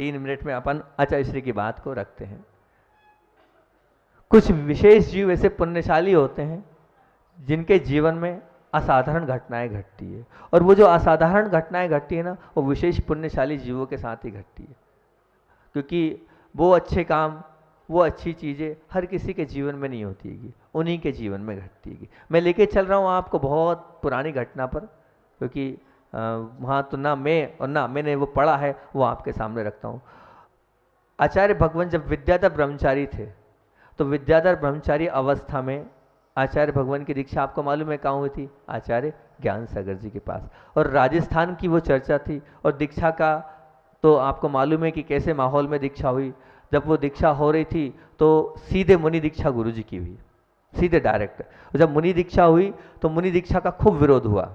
3 minute में अपन आचार्य श्री की बात को रखते हैं। कुछ विशेष जीव ऐसे पुण्यशाली होते हैं जिनके जीवन में असाधारण घटनाएं घटती है, और वो जो असाधारण घटनाएं घटती है ना, वो विशेष पुण्यशाली जीवों के साथ ही घटती है, क्योंकि वो अच्छे काम, वो अच्छी चीज़ें हर किसी के जीवन में नहीं होती है, उन्हीं के जीवन में घटती है। मैं लेके चल रहा हूँ आपको बहुत पुरानी घटना पर, क्योंकि वहाँ तो ना मैं और ना मैंने वो पढ़ा है, वो आपके सामने रखता हूँ। आचार्य भगवान जब विद्याधर ब्रह्मचारी थे, तो विद्याधर ब्रह्मचारी अवस्था में आचार्य भगवान की दीक्षा आपको मालूम है कहाँ हुई थी? आचार्य ज्ञान सागर जी के पास। और राजस्थान की वो चर्चा थी, और दीक्षा का तो आपको मालूम है कि कैसे माहौल में दीक्षा हुई। जब वो दीक्षा हो रही थी तो सीधे मुनि दीक्षा गुरु जी की हुई, सीधे डायरेक्ट। जब मुनि दीक्षा हुई तो मुनि दीक्षा का खूब विरोध हुआ।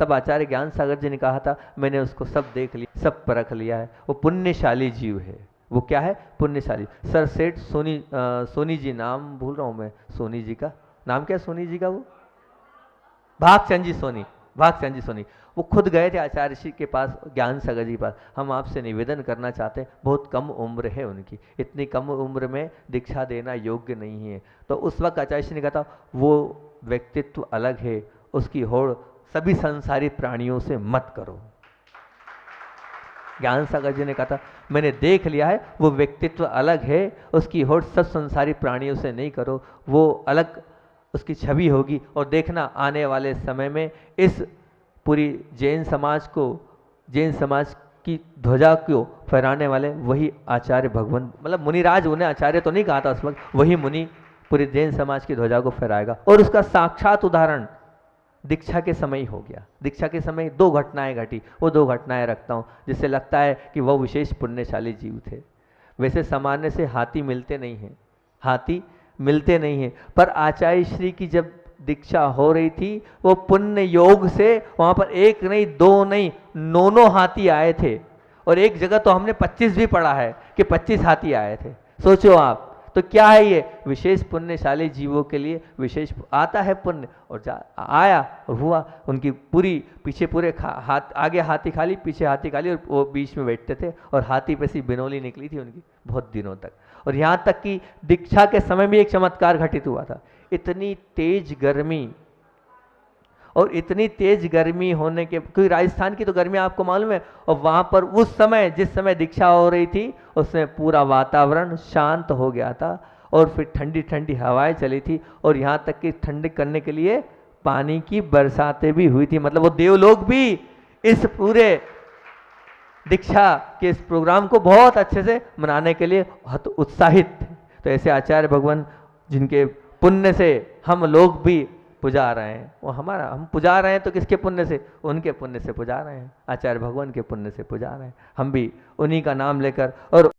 तब आचार्य ज्ञान सागर जी ने कहा था, मैंने उसको सब देख लिया, सब परख लिया है, वो पुण्यशाली जीव है। वो क्या है? पुण्यशाली। सर सेठ सोनी जी, नाम भूल रहा हूँ मैं, सोनी जी का नाम क्या है? सोनी जी का वो भागचंद जी सोनी, भागचंद जी सोनी। वो खुद गए थे आचार्य श्री के पास, ज्ञान सागर जी के पास। हम आपसे निवेदन करना चाहते हैं, बहुत कम उम्र है उनकी, इतनी कम उम्र में दीक्षा देना योग्य नहीं है। तो उस वक्त आचार्य श्री ने कहा था, वो व्यक्तित्व अलग है, उसकी होड़ सभी संसारी प्राणियों से मत करो। ज्ञान सागर जी ने कहा था, मैंने देख लिया है, वो व्यक्तित्व अलग है, उसकी होड़ सब संसारी प्राणियों से नहीं करो, वो अलग उसकी छवि होगी। और देखना आने वाले समय में इस पूरी जैन समाज को, जैन समाज की ध्वजा को फहराने वाले वही आचार्य भगवान, मतलब मुनिराज, उन्हें आचार्य तो नहीं कहा था उस वक्त, वही मुनि पूरी जैन समाज की ध्वजा को फहराएगा। और उसका साक्षात उदाहरण दीक्षा के समय ही हो गया। दीक्षा के समय 2 घटनाएं घटी, वो 2 घटनाएं रखता हूँ, जिससे लगता है कि वह विशेष पुण्यशाली जीव थे। वैसे सामान्य से हाथी मिलते नहीं हैं, हाथी मिलते नहीं हैं, पर आचार्य श्री की जब दीक्षा हो रही थी, वो पुण्य योग से वहाँ पर 1 नहीं 2 नहीं 9 हाथी आए थे। और एक जगह तो हमने 25 भी पढ़ा है कि 25 हाथी आए थे। सोचो आप, तो क्या है ये? विशेष पुण्यशाली जीवों के लिए विशेष आता है पुण्य। और आया और हुआ, उनकी पूरी पीछे पूरे हाथ, आगे हाथी खाली, पीछे हाथी खाली, और वो बीच में बैठते थे, और हाथी पे सी बिनौली निकली थी उनकी बहुत दिनों तक। और यहाँ तक कि दीक्षा के समय भी एक चमत्कार घटित हुआ था। इतनी तेज गर्मी, और इतनी तेज गर्मी होने के, क्योंकि राजस्थान की तो गर्मी आपको मालूम है, और वहाँ पर उस समय जिस समय दीक्षा हो रही थी, उसमें पूरा वातावरण शांत हो गया था, और फिर ठंडी ठंडी हवाएं चली थी, और यहाँ तक कि ठंडी करने के लिए पानी की बरसातें भी हुई थी। मतलब वो देवलोग भी इस पूरे दीक्षा के इस प्रोग्राम को बहुत अच्छे से मनाने के लिए उत्साहित थे। तो ऐसे आचार्य भगवान जिनके पुण्य से हम लोग भी पुजा रहे हैं, वो हमारा, हम पुजा रहे हैं तो किसके पुण्य से? उनके पुण्य से पुजा रहे हैं, आचार्य भगवान के पुण्य से पुजा रहे हैं। हम भी उन्हीं का नाम लेकर और